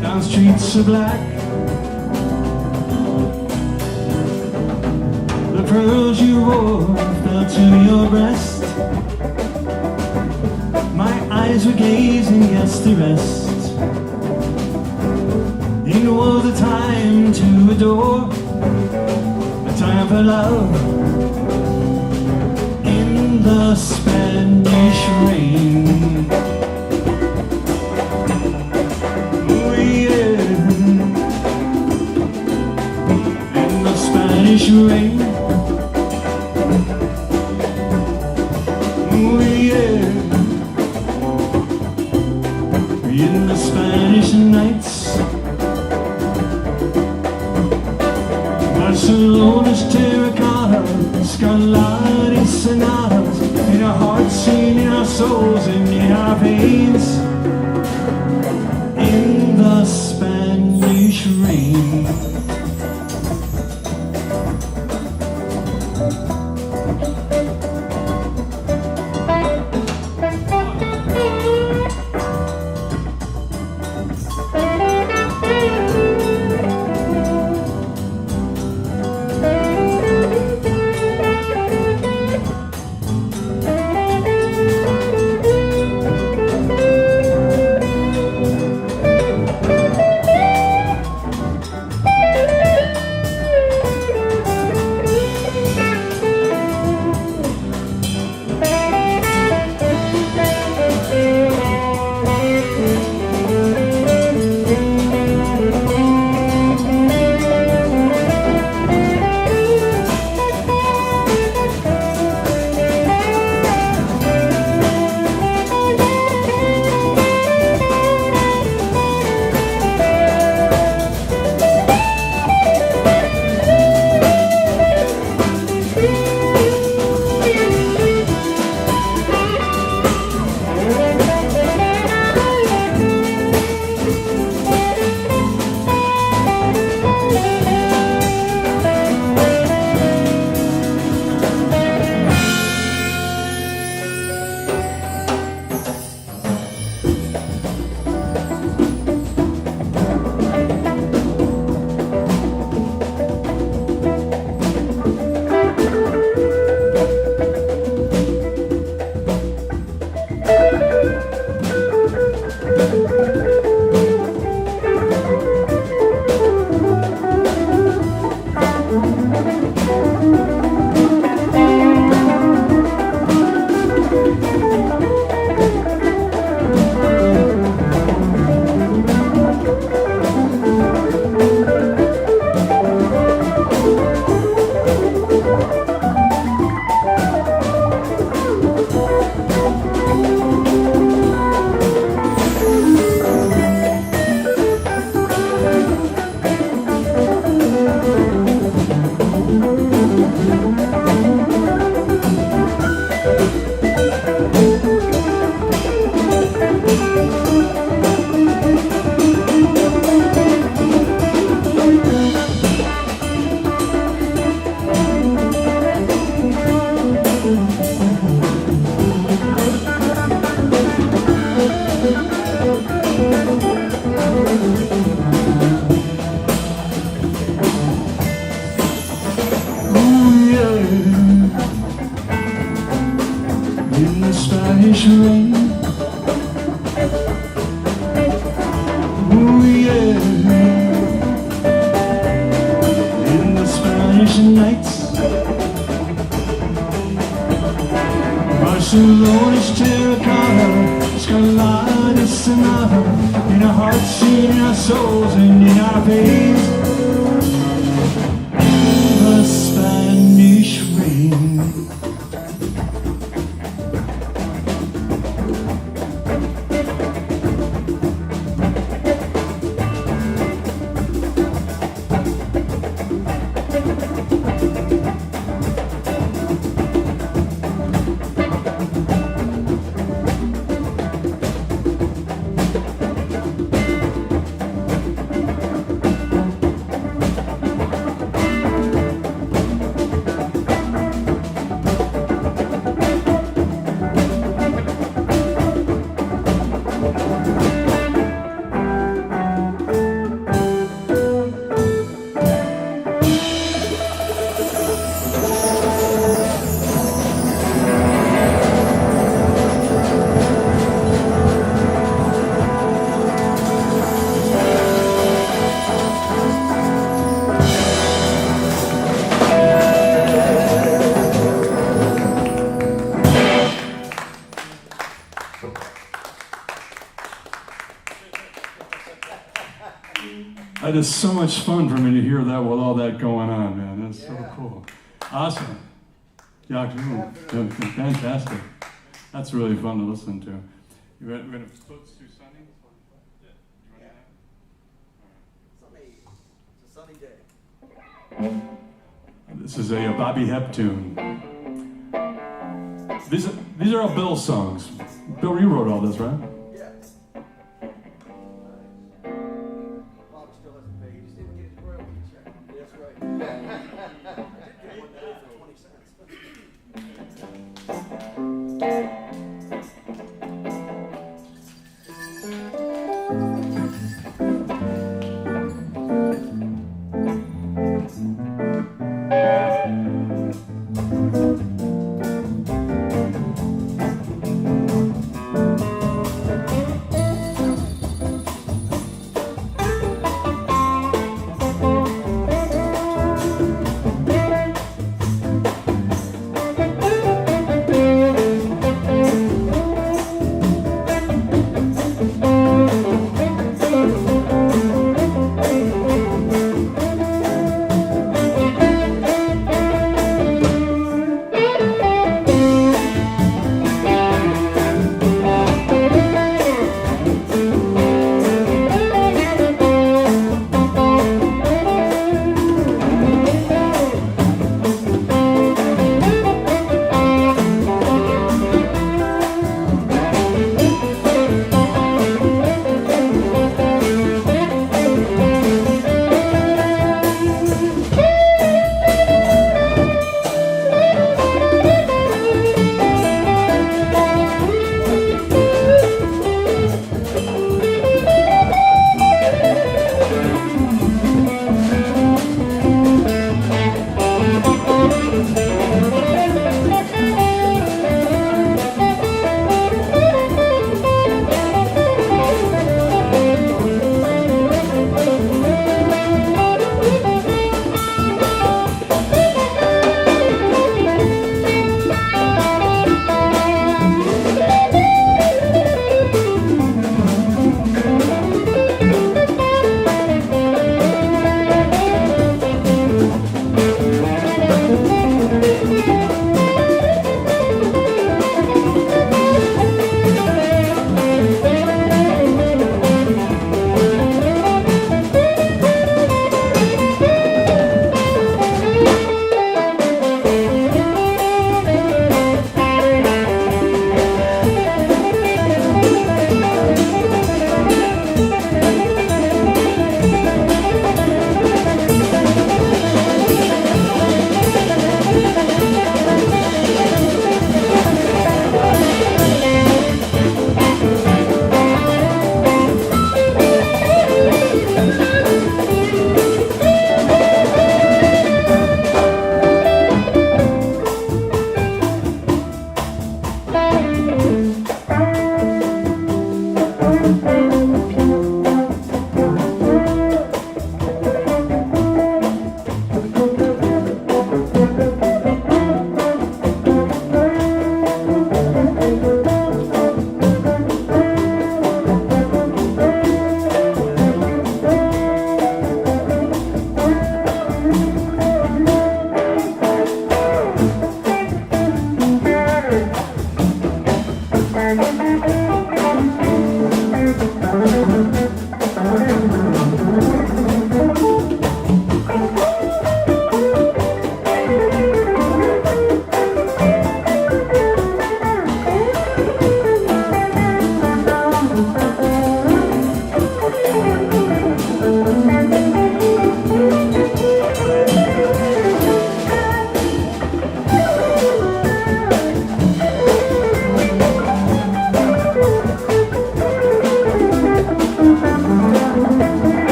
down streets of black. war fell to your breast. My eyes were gazing, yes, the rest. It was a time to adore, a time for love. In the Spanish rain. Oh yeah. In the Spanish rain. Oh yeah. In the Spanish nights. Barcelona's terracotta, Scarlatti sonatas, in our hearts, in our souls, and in our veins. In the Spanish rain. In the Spanish rain. Ooh yeah. In the Spanish nights. Barcelona's terracotta, Scarlatti sonata, in our hearts, in our souls, and in our veins. The Spanish rain. is so much fun for me to hear that with all that going on, man. That's so
Yeah.
cool. Awesome. Yeah, fantastic. That's really fun to listen to. We're going to switch to Sunny? Yeah. You want to
Sunny, it's a sunny day.
This is a Bobby Hep tune. These are all Bill's songs. Bill, you wrote all this, right?
Yeah. Bob still hasn't paid.
He just didn't get his royalty check.
That's right. I did get one today for 20 cents.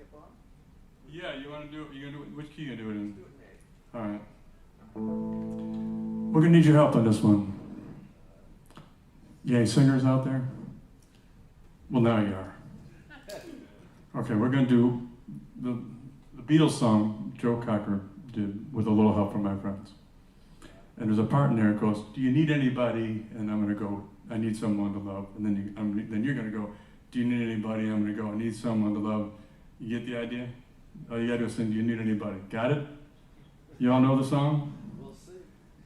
skip on?
Yeah, you want to do it? You gonna do it? Which key you gonna do it in?
Do it in A.
All right. We're gonna need your help on this one. You any singers out there? Well, now you are. Okay, we're gonna do the Beatles song Joe Cocker did with a little help from my friends. And there's a part in there that goes, "Do you need anybody?" And I'm gonna go, "I need someone to love." And then you're gonna go, "Do you need anybody?" I'm gonna go, "I need someone to love." You get the idea? All you gotta do is sing, "Do you need anybody?" Got it? You all know the song?
We'll see.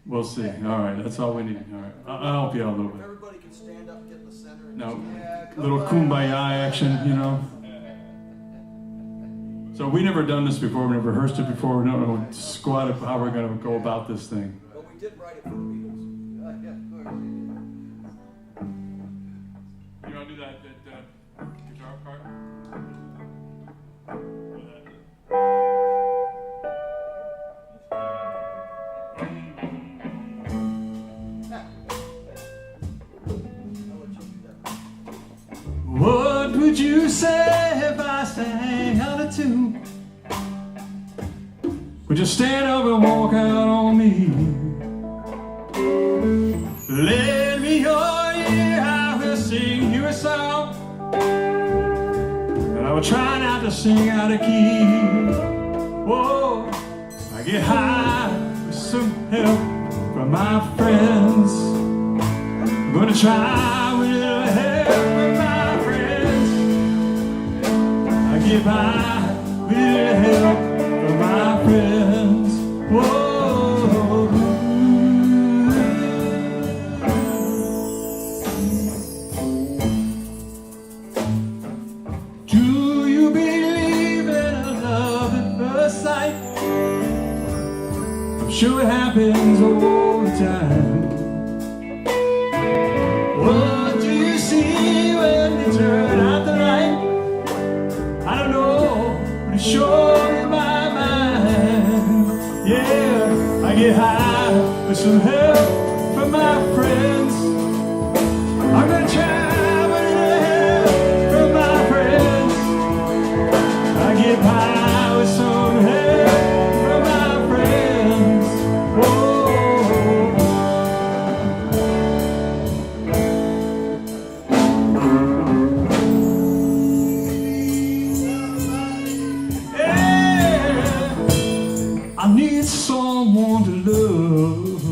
We'll see. All right, that's all we need. All right, I'll help you out a little
If
bit.
everybody can stand up, get in the center. And
Now,
Yeah,
little kumbaya action, you know. So we never done this before. We never rehearsed it before. We don't know squat of how we're gonna go about this thing.
But we did write it for the Beatles.
Yeah, of course.
You want to do that guitar part?
I'll let you do that.
What would you say if I sang out of tune? Would you stand up and walk out on me? Lend me your ear, I will sing you a song, and I will try not to sing out of key. Whoa, I get high with some help from my friends. I'm gonna try with a little help from my friends. I get by with a little help from my friends. Whoa. Do you believe in a love at first sight? I'm sure it happens all the time. What do you see when you turn out the light? I don't know, but it's sure in my mind. Yeah, I get high with some help from my friends. I'm gonna try with a little help from my friends. I get high with some help from my friends. Whoa. I need someone to love.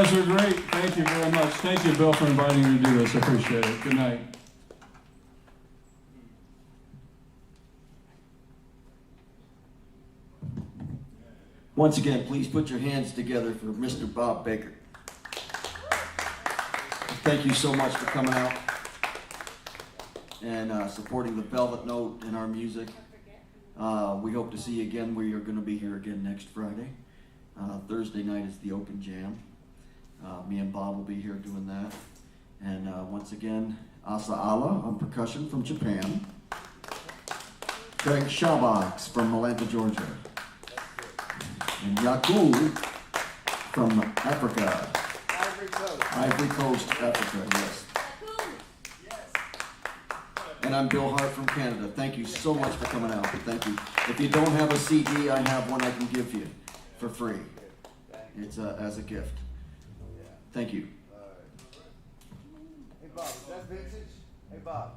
guys were great. Thank you very much. Thank you, Bill, for inviting me to do this. I appreciate it. Good night.
Once again, please put your hands together for Mr. Bob Baker. Thank you so much for coming out and supporting the Velvet Note and our music. We hope to see you again. We are going to be here again next Friday. Thursday night is the open jam. Me and Bob will be here doing that. And once again, Asa Ala on percussion from Japan. Greg Shabox from Atlanta, Georgia. And Yakub from Africa.
Ivory Coast.
Ivory Coast, Africa, yes. And I'm Bill Hart from Canada. Thank you so much for coming out. Thank you. If you don't have a CD, I have one I can give you for free. It's as a gift. Thank you.
Hey Bob, is that vintage? Hey Bob,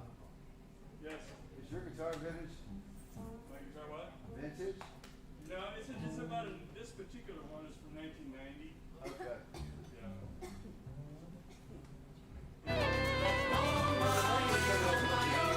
Yes.
is your guitar vintage?